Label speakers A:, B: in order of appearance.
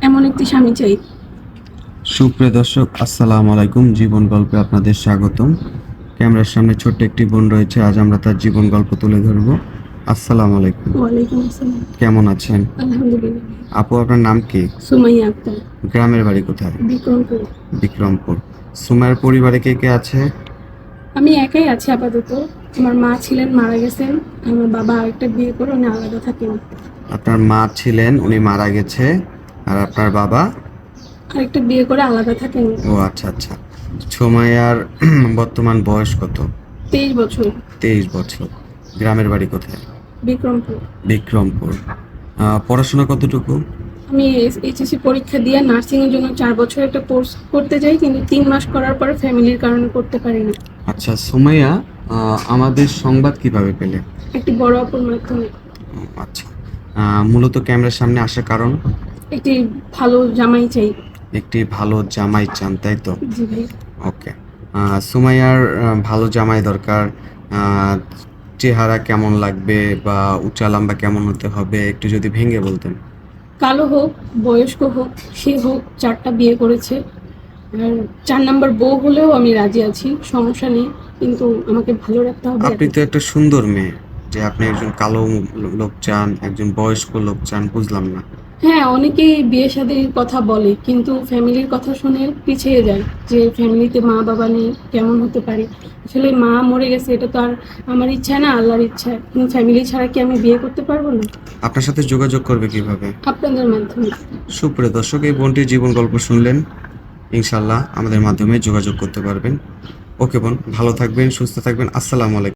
A: এমন একটি স্বামী চাই।
B: সুপ্রিয় দর্শক, আসসালামু আলাইকুম। জীবন গল্পে আপনাদের স্বাগতম। ক্যামেরার সামনে ছোট্ট একটি বোন রয়েছে, আজ আমরা তার জীবন গল্প তুলে ধরবো। আসসালামু আলাইকুম।
A: ওয়ালাইকুম আসসালাম।
B: কেমন আছেন
A: আলহামদুলিল্লাহ।
B: আপু? আপনার নাম কি?
A: সুমাইয়া আক্তার।
B: গ্রামের বাড়ি কোথায়?
A: বিক্রমপুর।
B: বিক্রমপুর। সুমাইয়ের পরিবারে কে কে আছে?
A: আমি একাই আছি আপাতত। আমার মা ছিলেন, মারা গেছেন। আমার বাবা আরেকটা বিয়ে করে উনি আলাদা থাকেন।
B: আপনার মা ছিলেন, উনি মারা গেছে, আর আপনার বাবা?
A: আরেকটা বিয়ে করে আলাদা থাকেন।
B: ও আচ্ছা আচ্ছা। সুমাইয়ার বর্তমান বয়স কত?
A: 23 বছর।
B: 23 বছর। গ্রামের বাড়ি কোথায়?
A: বিক্রমপুর।
B: বিক্রমপুর। পড়াশোনা কতটুকু?
A: আমি এইচএসসি পরীক্ষা দিয়ে নার্সিং এর জন্য 4 বছর একটা কোর্স করতে যাই, কিন্তু 3 মাস করার পরে ফ্যামিলির কারণে করতে পারি না।
B: আচ্ছা সুমাইয়া, আমাদের সংবাদ কিভাবে পেলে?
A: একটি বড় অপর মাধ্যমে।
B: আচ্ছা, মূলত ক্যামেরার সামনে আসার কারণ?
A: একটি ভালো জামাই চাই।
B: একটি ভালো জামাই চান, তাই তো?
A: জি ভাই।
B: ওকে। সুমাইয়ার ভালো জামাই দরকার। আহ, চেহারা কেমন লাগবে বা উঁচা লম্বা কেমন হতে হবে, একটু যদি ভেঙে বলতেন।
A: কালো হোক, বয়স্ক হোক, সে হোক 4টা বিয়ে করেছে। আর 4 নাম্বার বউ হলেও আমি রাজি আছি, সমস্যা নেই, কিন্তু আমাকে ভালো রাখতে হবে।
B: আপনি তো একটা সুন্দর মেয়ে, যে আপনি একজন কালো লোক চান, একজন বয়স্ক লোক চান, বুঝলাম না।
A: হ্যাঁ, অনেকেই বিয়ে শাদীর কথা বলে, কিন্তু ফ্যামিলির কথা শুনে পিছিয়ে যায়, যে ফ্যামিলিতে মা বাবা নেই, কেমন হতে পারে। আসলে মা মরে গেছে, এটা তো আর আমার ইচ্ছা না, আল্লাহর ইচ্ছা। কিন্তু ফ্যামিলি ছাড়া কি আমি বিয়ে করতে পারবো না?
B: আপনার সাথে যোগাযোগ করবে কিভাবে?
A: আপনাদের মাধ্যমে।
B: সুপ্রিয় দর্শক, এই বোনটির জীবন গল্প শুনলেন। ইনশাল্লাহ আমাদের মাধ্যমে যোগাযোগ করতে পারবেন। ওকে বোন, ভালো থাকবেন, সুস্থ থাকবেন। আসসালামু আলাইকুম।